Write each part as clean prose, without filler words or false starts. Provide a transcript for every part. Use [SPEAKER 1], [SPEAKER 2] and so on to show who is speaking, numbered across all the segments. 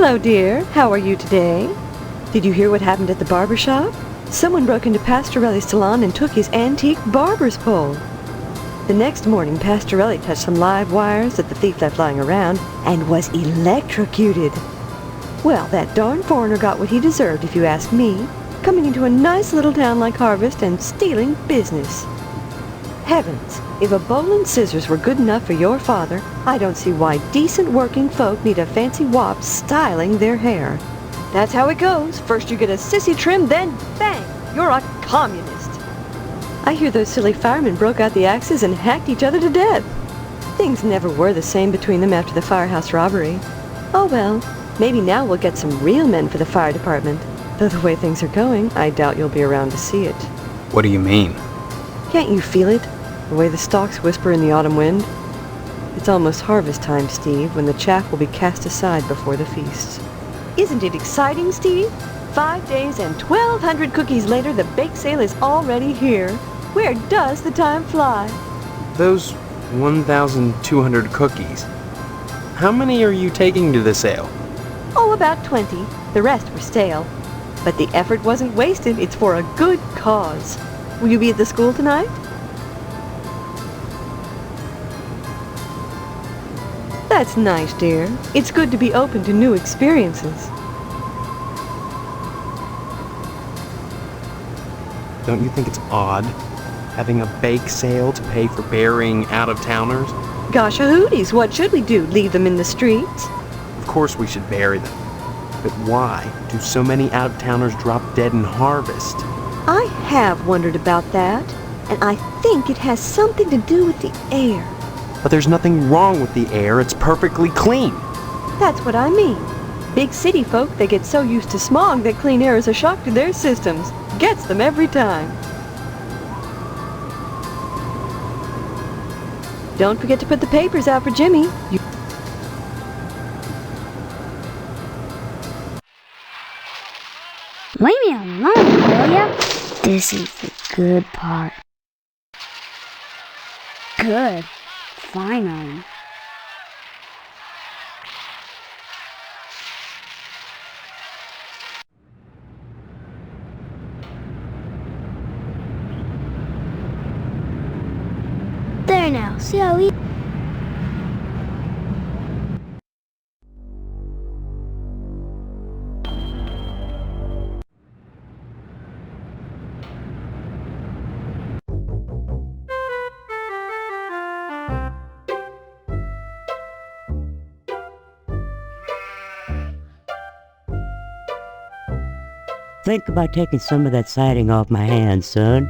[SPEAKER 1] Hello, dear. How are you today? Did you hear what happened at the barber shop? Someone broke into Pastorelli's salon and took his antique barber's pole. The next morning, Pastorelli touched some live wires that the thief left lying around and was electrocuted. Well, that darn foreigner got what he deserved, if you ask me, coming into a nice little town like Harvest and stealing business. Heavens, if a bowl and scissors were good enough for your father, I don't see why decent working folk need a fancy wop styling their hair. That's how it goes. First you get a sissy trim, then bang, you're a communist. I hear those silly firemen broke out the axes and hacked each other to death. Things never were the same between them after the firehouse robbery. Oh well, maybe now we'll get some real men for the fire department. Though the way things are going, I doubt you'll be around to see it.
[SPEAKER 2] What do you mean?
[SPEAKER 1] Can't you feel it? The way the stalks whisper in the autumn wind? It's almost harvest time, Steve, when the chaff will be cast aside before the feasts. Isn't it exciting, Steve? 5 days and 1,200 cookies later, the bake sale is already here. Where does the time fly?
[SPEAKER 2] Those 1,200 cookies. How many are you taking to the sale?
[SPEAKER 1] Oh, about 20. The rest were stale. But the effort wasn't wasted. It's for a good cause. Will you be at the school tonight? That's nice, dear. It's good to be open to new experiences.
[SPEAKER 2] Don't you think it's odd, having a bake sale to pay for burying out-of-towners?
[SPEAKER 1] Gosh, hooties, what should we do? Leave them in the streets?
[SPEAKER 2] Of course we should bury them. But why do so many out-of-towners drop dead in Harvest?
[SPEAKER 1] I have wondered about that, and I think it has something to do with the air.
[SPEAKER 2] But there's nothing wrong with the air, it's perfectly clean.
[SPEAKER 1] That's what I mean. Big city folk, they get so used to smog that clean air is a shock to their systems. Gets them every time. Don't forget to put the papers out for Jimmy.
[SPEAKER 3] Leave me alone, will ya? This is the good part. Good. Finally. There now, see how easy.
[SPEAKER 4] Think about taking some of that siding off my hands, son.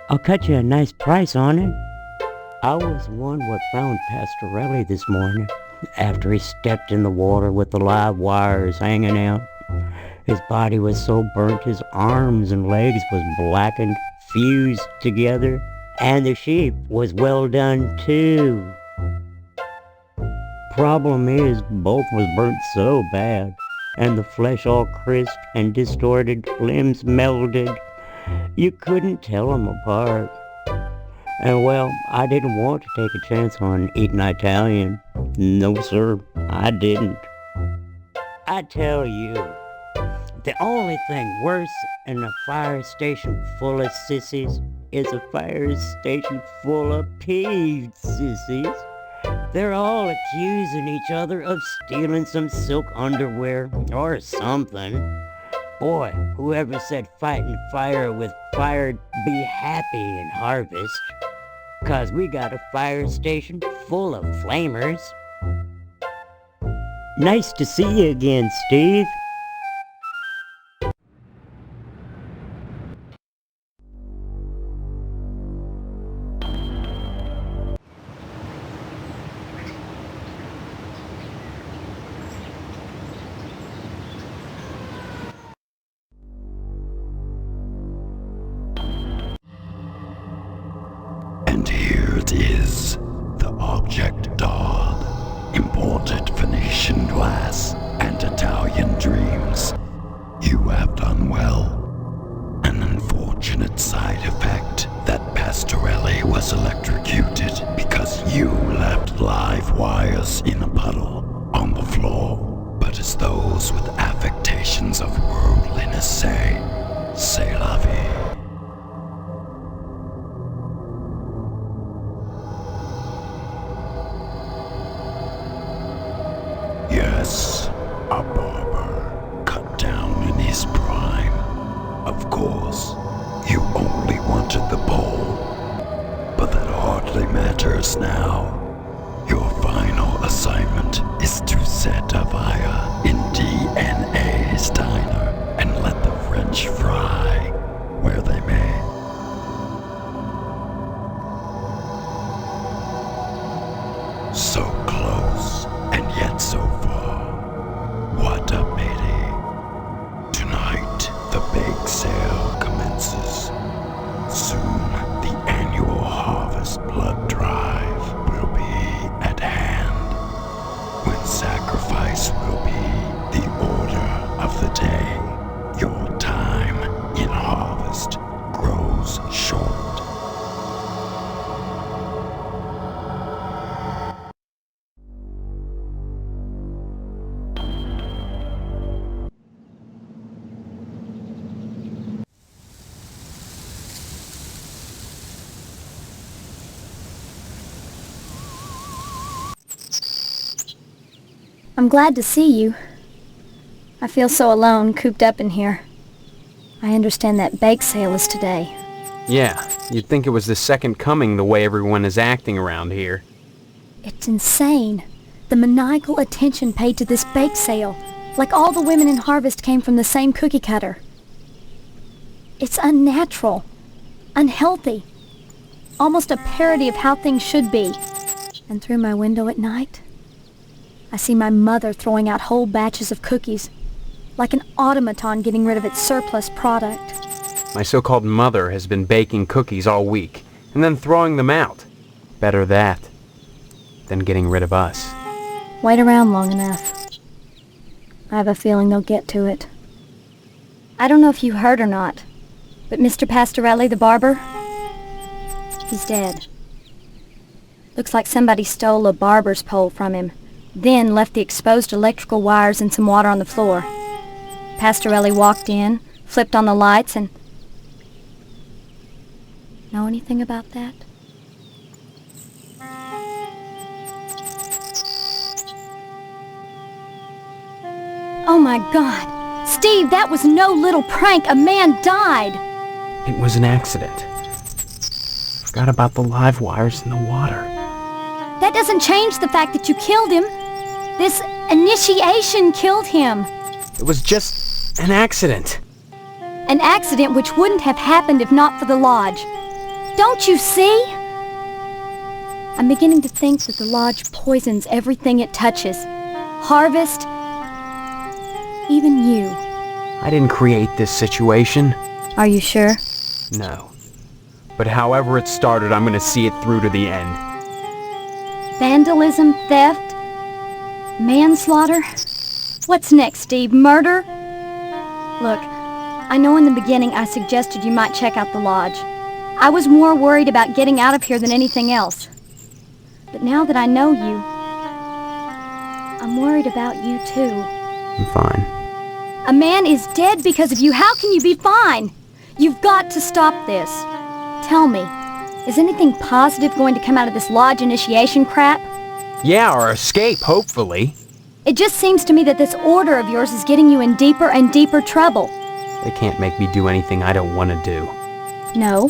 [SPEAKER 4] I'll cut you a nice price on it. I was the one what found Pastorelli this morning, after he stepped in the water with the live wires hanging out. His body was so burnt his arms and legs was blackened, fused together, and the sheep was well done too. Problem is, both was burnt so bad, and the flesh all crisp and distorted, limbs melded. You couldn't tell them apart. And well, I didn't want to take a chance on eating Italian. No, sir, I didn't. I tell you, the only thing worse than a fire station full of sissies is a fire station full of peeved sissies. They're all accusing each other of stealing some silk underwear or something. Boy, whoever said fighting fire with fire be happy in Harvest. 'Cause we got a fire station full of flamers. Nice to see you again, Steve.
[SPEAKER 5] And here it is, the object daub, imported Venetian glass and Italian dreams. You have done well. An unfortunate side effect that Pastorelli was electrocuted because you left live wires in a puddle on the floor. But as those hours now. Your final assignment is to set a fire in DNA's diner and let the French fry where they may. So close and yet so far. What a pity. Tonight, the bake sale commences. Soon, the annual harvest blood drive will be at hand, when sacrifice will be the order of the day. Your time in harvest grows short.
[SPEAKER 6] I'm glad to see you. I feel so alone, cooped up in here. I understand that bake sale is today.
[SPEAKER 2] Yeah, you'd think it was the second coming the way everyone is acting around here.
[SPEAKER 6] It's insane. The maniacal attention paid to this bake sale. Like all the women in Harvest came from the same cookie cutter. It's unnatural. Unhealthy. Almost a parody of how things should be. And through my window at night, I see my mother throwing out whole batches of cookies, like an automaton getting rid of its surplus product.
[SPEAKER 2] My so-called mother has been baking cookies all week, and then throwing them out. Better that than getting rid of us.
[SPEAKER 6] Wait around long enough. I have a feeling they'll get to it. I don't know if you heard or not, but Mr. Pastorelli, the barber, he's dead. Looks like somebody stole a barber's pole from him, then left the exposed electrical wires and some water on the floor. Pastorelli walked in, flipped on the lights, and... Know anything about that? Oh my God! Steve, that was no little prank! A man died!
[SPEAKER 2] It was an accident. Forgot about the live wires in the water.
[SPEAKER 6] That doesn't change the fact that you killed him. This initiation killed him.
[SPEAKER 2] It was just an accident.
[SPEAKER 6] An accident which wouldn't have happened if not for the lodge. Don't you see? I'm beginning to think that the lodge poisons everything it touches. Harvest, even you.
[SPEAKER 2] I didn't create this situation.
[SPEAKER 6] Are you sure?
[SPEAKER 2] No. But however it started, I'm gonna see it through to the end.
[SPEAKER 6] Vandalism, theft, manslaughter? What's next, Steve? Murder? Look, I know in the beginning I suggested you might check out the lodge. I was more worried about getting out of here than anything else. But now that I know you, I'm worried about you too.
[SPEAKER 2] I'm fine.
[SPEAKER 6] A man is dead because of you. How can you be fine? You've got to stop this. Tell me, is anything positive going to come out of this lodge initiation crap?
[SPEAKER 2] Yeah, or escape, hopefully.
[SPEAKER 6] It just seems to me that this order of yours is getting you in deeper and deeper trouble.
[SPEAKER 2] They can't make me do anything I don't want to do.
[SPEAKER 6] No,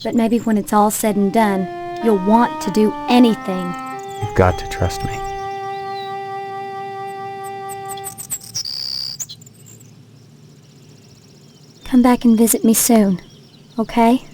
[SPEAKER 6] but maybe when it's all said and done, you'll want to do anything.
[SPEAKER 2] You've got to trust me.
[SPEAKER 6] Come back and visit me soon, okay?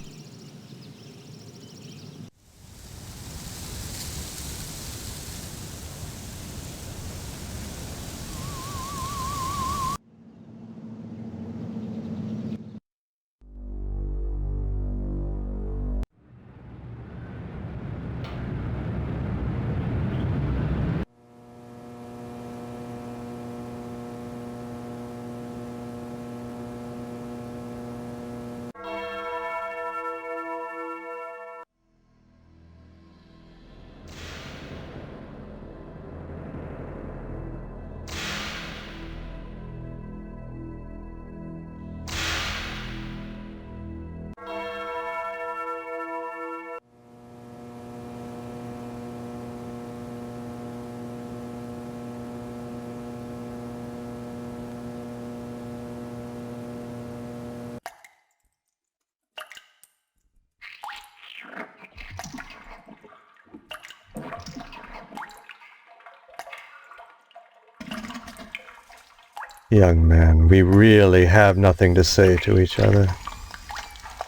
[SPEAKER 7] Young man, we really have nothing to say to each other.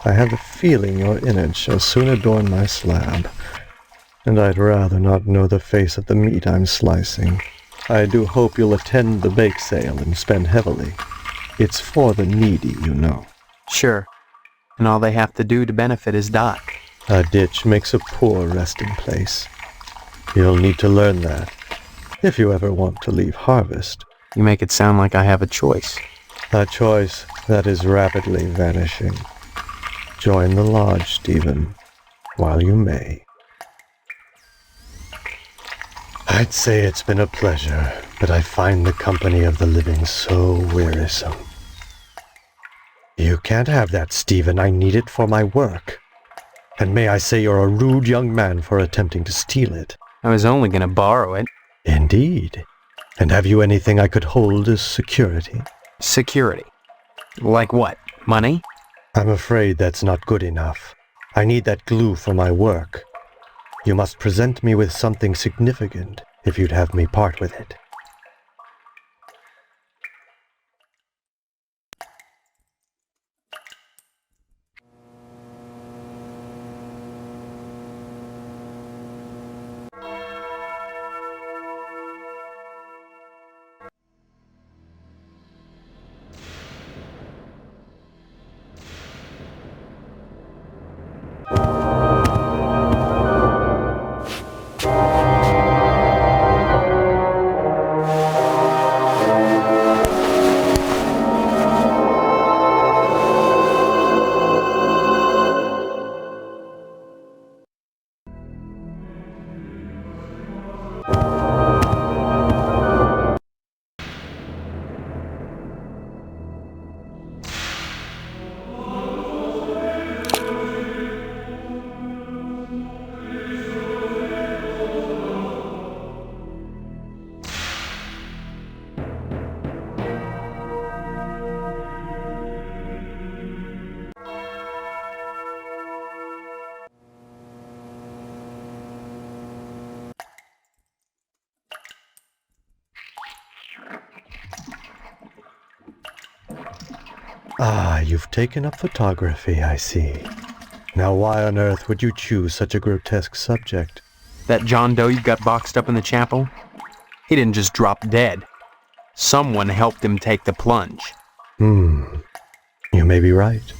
[SPEAKER 7] I have the feeling your innards shall soon adorn my slab, and I'd rather not know the face of the meat I'm slicing. I do hope you'll attend the bake sale and spend heavily. It's for the needy, you know.
[SPEAKER 2] Sure. And all they have to do to benefit is die.
[SPEAKER 7] A ditch makes a poor resting place. You'll need to learn that, if you ever want to leave harvest.
[SPEAKER 2] You make it sound like I have a choice.
[SPEAKER 7] A choice that is rapidly vanishing. Join the lodge, Stephen, while you may. I'd say it's been a pleasure, but I find the company of the living so wearisome. You can't have that, Stephen. I need it for my work. And may I say you're a rude young man for attempting to steal it.
[SPEAKER 2] I was only going to borrow it.
[SPEAKER 7] Indeed. And have you anything I could hold as security?
[SPEAKER 2] Security? Like what? Money?
[SPEAKER 7] I'm afraid that's not good enough. I need that glue for my work. You must present me with something significant if you'd have me part with it. Ah, you've taken up photography, I see. Now why on earth would you choose such a grotesque subject?
[SPEAKER 2] That John Doe you got boxed up in the chapel? He didn't just drop dead. Someone helped him take the plunge.
[SPEAKER 7] You may be right.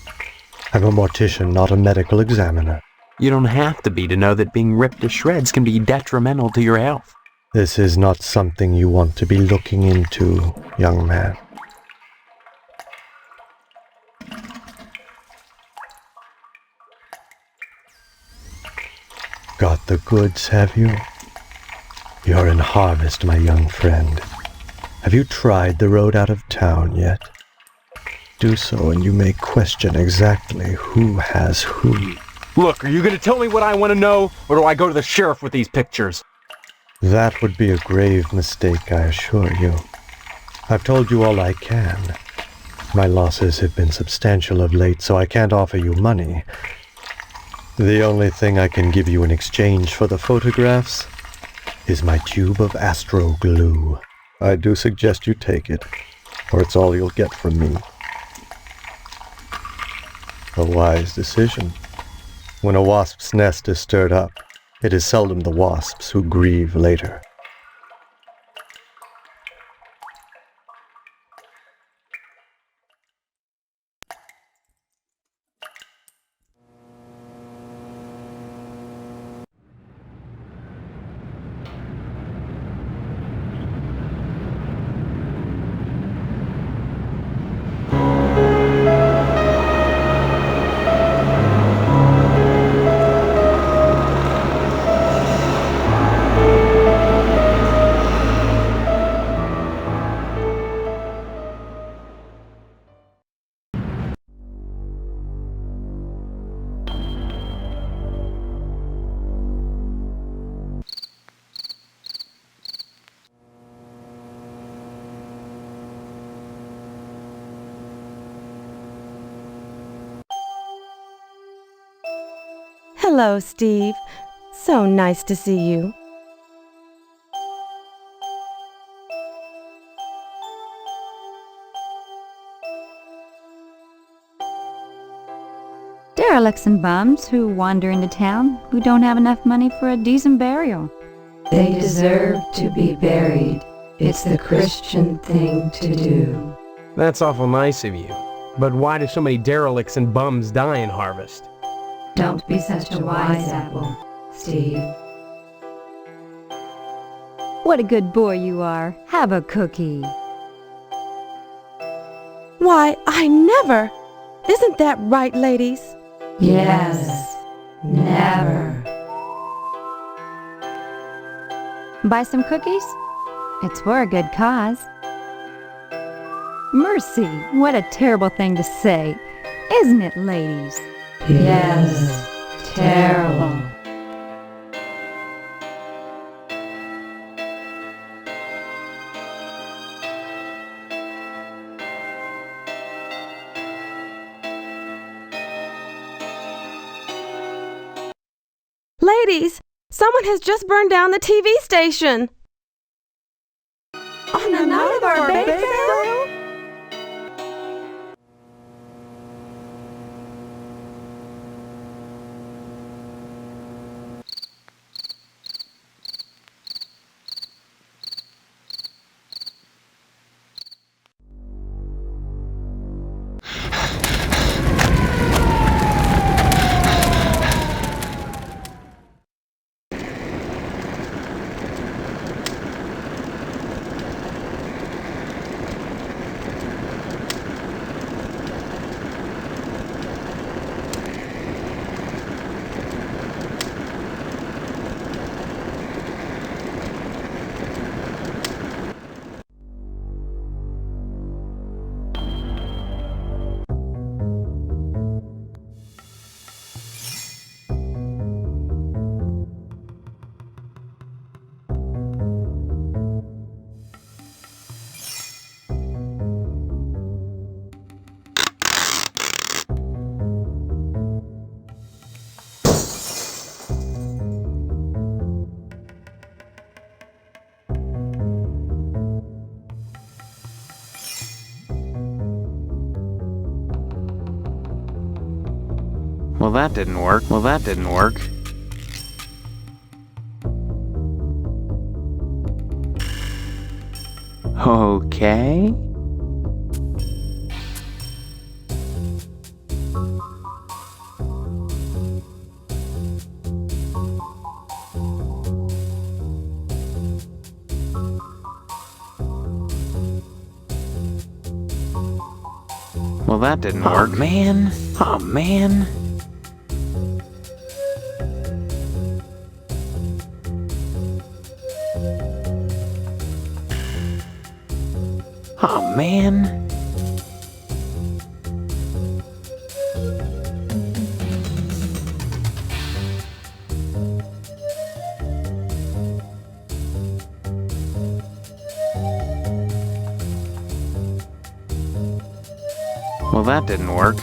[SPEAKER 7] I'm a mortician, not a medical examiner.
[SPEAKER 2] You don't have to be to know that being ripped to shreds can be detrimental to your health.
[SPEAKER 7] This is not something you want to be looking into, young man. Got the goods, have you? You're in harvest, my young friend. Have you tried the road out of town yet? Do so, and you may question exactly who has who.
[SPEAKER 2] Look, are you going to tell me what I want to know, or do I go to the sheriff with these pictures?
[SPEAKER 7] That would be a grave mistake, I assure you. I've told you all I can. My losses have been substantial of late, so I can't offer you money. The only thing I can give you in exchange for the photographs is my tube of astro glue. I do suggest you take it, or it's all you'll get from me. A wise decision. When a wasp's nest is stirred up, it is seldom the wasps who grieve later.
[SPEAKER 8] Hello, Steve. So nice to see you.
[SPEAKER 9] derelicts and bums who wander into town who don't have enough money for a decent burial.
[SPEAKER 10] They deserve to be buried. It's the Christian thing to do.
[SPEAKER 2] That's awful nice of you. But why do so many derelicts and bums die in Harvest?
[SPEAKER 10] Don't be such a wise apple, Steve.
[SPEAKER 9] What a good boy you are. Have a cookie.
[SPEAKER 8] Why, I never! Isn't that right, ladies?
[SPEAKER 10] Yes, never.
[SPEAKER 9] Buy some cookies? It's for a good cause. Mercy, what a terrible thing to say. Isn't it, ladies?
[SPEAKER 10] Yes, terrible.
[SPEAKER 8] Ladies, someone has just burned down the TV station. On the night of our bake sale?
[SPEAKER 2] Well, that didn't work. Okay. Well, that didn't work. Man. Oh, man. Oh, man. Well, that didn't work.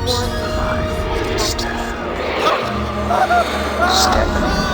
[SPEAKER 5] life can stand. Stepping